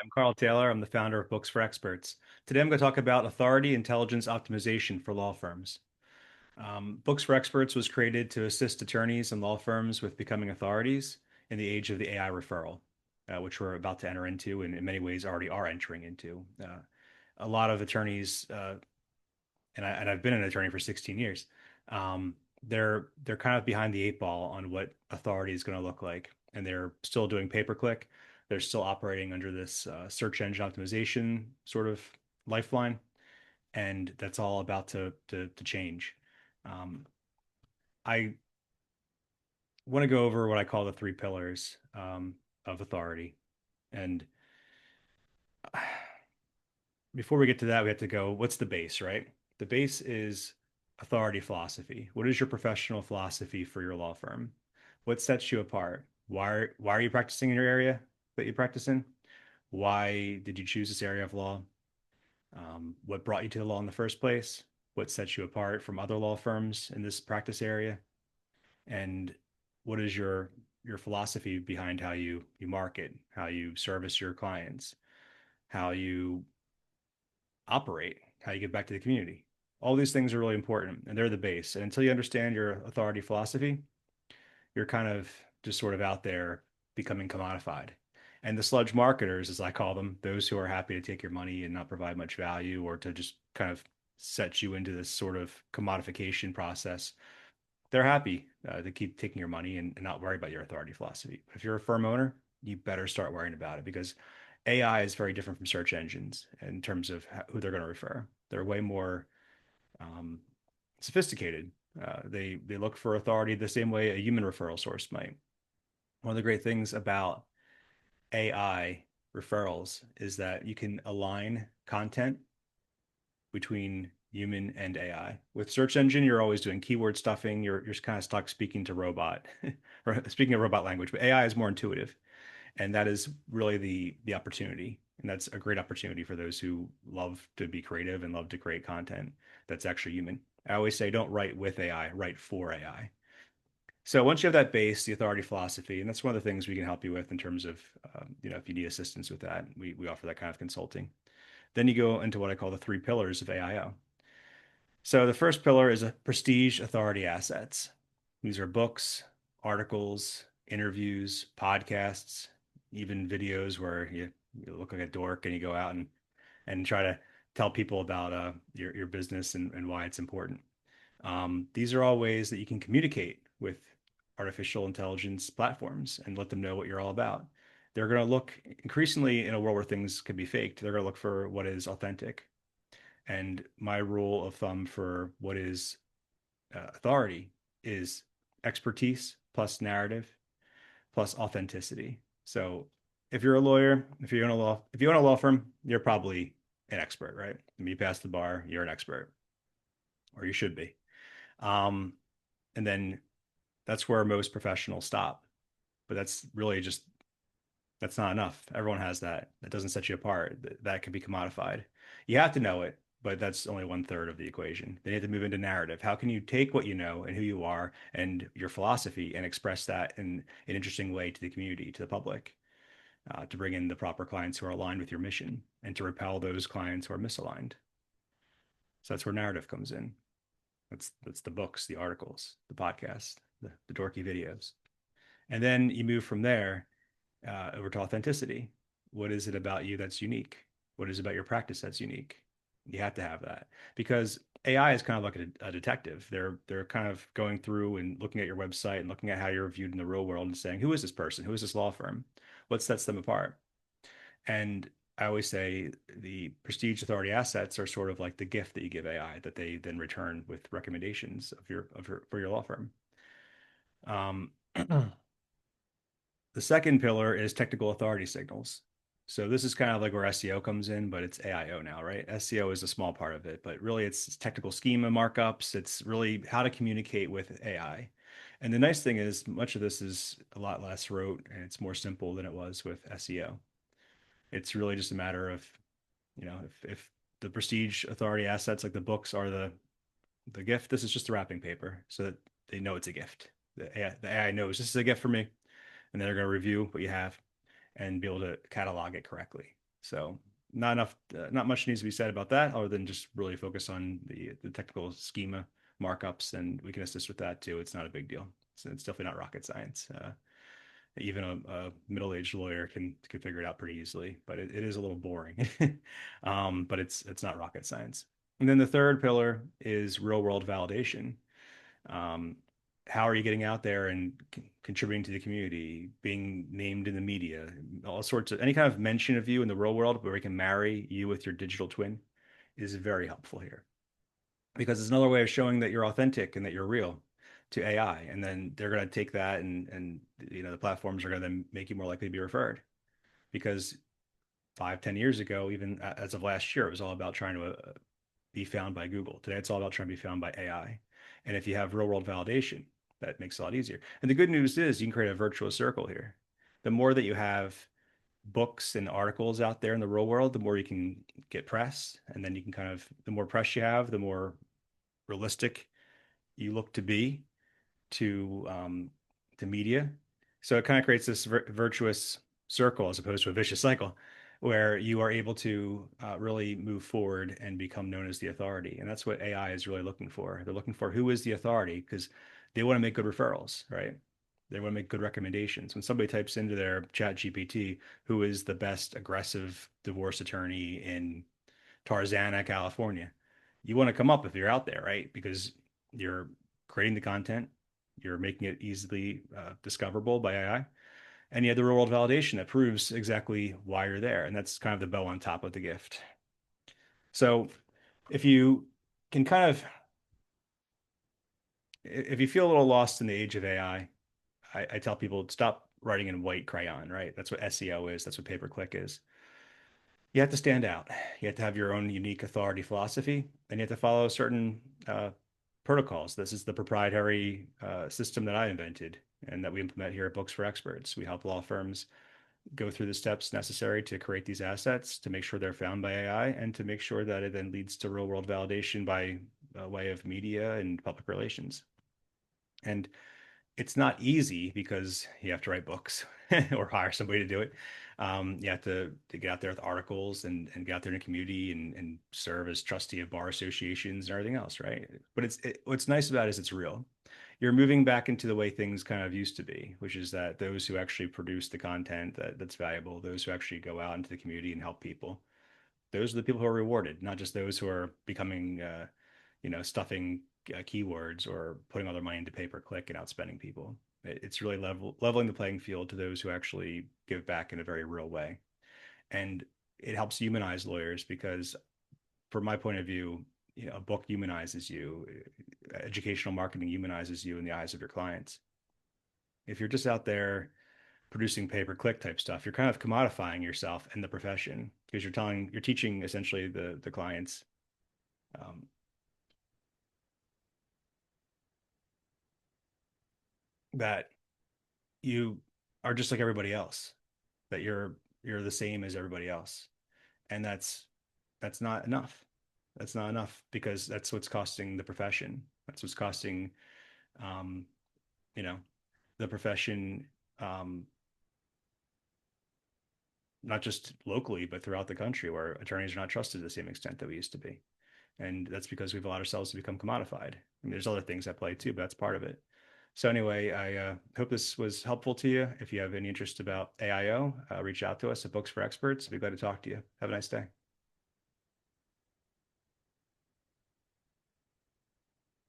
I'm Carl Taylor. I'm the founder of Books for Experts. Today I'm going to talk about authority intelligence optimization for law firms. Books for Experts was created to assist attorneys and law firms with becoming authorities in the age of the AI referral, which we're about to enter into and in many ways already are entering into. A lot of attorneys, and I've been an attorney for 16 years, um, they're kind of behind the eight ball on what authority is going to look like, and they're still doing pay-per-click. They're still operating under this search engine optimization sort of lifeline, and that's all about to change. Um, I want to go over what I call the three pillars of authority, and before we get to that, we have to go, what's the base, right? The base is authority philosophy. What is your professional philosophy for your law firm? What sets you apart? Why are you practicing in your area that you practice in? Why did you choose this area of law? What brought you to the law in the first place? What sets you apart from other law firms in this practice area? And what is your philosophy behind how you market, how you service your clients, how you operate, how you give back to the community? All these things are really important and they're the base. And until you understand your authority philosophy, you're kind of just sort of out there becoming commodified. And the sludge marketers, as I call them, those who are happy to take your money and not provide much value or to just kind of set you into this sort of commodification process, they're happy to keep taking your money and not worry about your authority philosophy. But if you're a firm owner, you better start worrying about it because AI is very different from search engines in terms of who they're going to refer. They're way more um, sophisticated. They look for authority the same way a human referral source might. One of the great things about AI referrals is that you can align content between human and AI. With search engine, you're always doing keyword stuffing. You're kind of stuck speaking to robot, or speaking of robot language. But AI is more intuitive, and that is really the opportunity. And that's a great opportunity for those who love to be creative and love to create content that's actually human. I always say, don't write with AI, write for AI. So once you have that base, the authority philosophy, and that's one of the things we can help you with in terms of, if you need assistance with that, we offer that kind of consulting. Then you go into what I call the three pillars of AIO. So the first pillar is a prestige authority assets. These are books, articles, interviews, podcasts, even videos where you look like a dork and you go out and try to tell people about your business and why it's important. These are all ways that you can communicate with artificial intelligence platforms and let them know what you're all about. They're going to look increasingly in a world where things can be faked. They're going to look for what is authentic. And my rule of thumb for what is authority is expertise plus narrative plus authenticity. So if you're a lawyer, if you own a law firm, you're probably an expert, right? I mean, you pass the bar, you're an expert, or you should be. Um, and then that's where most professionals stop. But that's not enough. Everyone has that. That doesn't set you apart. That can be commodified. You have to know it, but that's only one third of the equation. Then you have to move into narrative. How can you take what you know and who you are and your philosophy and express that in an interesting way to the community, to the public, to bring in the proper clients who are aligned with your mission and to repel those clients who are misaligned. So that's where narrative comes in. That's the books, the articles, the podcasts, the dorky videos. And then you move from there over to authenticity. What is it about you that's unique? What is it about your practice that's unique? You have to have that because AI is kind of like a detective. They're kind of going through and looking at your website and looking at how you're viewed in the real world and saying, who is this person? Who is this law firm? What sets them apart? And I always say the prestige authority assets are sort of like the gift that you give AI that they then return with recommendations for your law firm. Um, The second pillar is technical authority signals. So this is kind of like where SEO comes in, but it's AIO now, right? SEO is a small part of it, but really it's technical schema markups. It's really how to communicate with AI. And the nice thing is much of this is a lot less rote and it's more simple than it was with SEO. It's really just a matter of, if the prestige authority assets like the books are the gift, this is just the wrapping paper so that they know it's a gift. The AI knows this is a gift for me and they're going to review what you have and be able to catalog it correctly. So not much needs to be said about that, other than just really focus on the technical schema markups, and we can assist with that too. It's not a big deal. So it's definitely not rocket science. Even a middle-aged lawyer can figure it out pretty easily, but it is a little boring. But it's not rocket science. And then the third pillar is real-world validation. Um, how are you getting out there and contributing to the community, being named in the media, all sorts of any kind of mention of you in the real world where we can marry you with your digital twin is very helpful here because it's another way of showing that you're authentic and that you're real to AI. And then they're going to take that and the platforms are going to then make you more likely to be referred because 5, 10 years ago, even as of last year, it was all about trying to be found by Google. Today, it's all about trying to be found by AI. And if you have real world validation, that makes it a lot easier. And the good news is you can create a virtuous circle here. The more that you have books and articles out there in the real world, the more you can get press. And then you can the more press you have, the more realistic you look to be to media. So it kind of creates this virtuous circle as opposed to a vicious cycle where you are able to really move forward and become known as the authority. And that's what AI is really looking for. They're looking for who is the authority because they want to make good referrals, right? They want to make good recommendations. When somebody types into their chat GPT, who is the best aggressive divorce attorney in Tarzana, California, you want to come up if you're out there, right? Because you're creating the content, you're making it easily discoverable by AI, and you have the real world validation that proves exactly why you're there. And that's kind of the bow on top of the gift. So if you can if you feel a little lost in the age of AI, I tell people stop writing in white crayon, right? That's what SEO is. That's what pay-per-click is. You have to stand out. You have to have your own unique authority philosophy, and you have to follow certain protocols. This is the proprietary system that I invented and that we implement here at Books for Experts. We help law firms go through the steps necessary to create these assets, to make sure they're found by AI, and to make sure that it then leads to real world validation by way of media and public relations. And it's not easy because you have to write books or hire somebody to do it. You have to get out there with articles and get out there in the community and serve as trustee of bar associations and everything else, right? But what's nice about it is it's real. You're moving back into the way things kind of used to be, which is that those who actually produce the content that's valuable, those who actually go out into the community and help people, those are the people who are rewarded, not just those who are becoming, stuffing keywords or putting all their money into pay-per-click and outspending people. It's really leveling the playing field to those who actually give back in a very real way. And it helps humanize lawyers because, from my point of view, a book humanizes you. Educational marketing humanizes you in the eyes of your clients. If you're just out there producing pay-per-click type stuff, you're kind of commodifying yourself and the profession because you're teaching essentially the clients um, that you are just like everybody else, that you're the same as everybody else, and that's not enough. That's not enough because that's what's costing the profession. That's what's costing, um, you know, the profession, um, not just locally but throughout the country, where attorneys are not trusted to the same extent that we used to be. And that's because we've allowed ourselves to become commodified. I mean, there's other things at play too, but that's part of it. So anyway, I hope this was helpful to you. If you have any interest about AIO, reach out to us at Books for Experts. We'd be glad to talk to you. Have a nice day.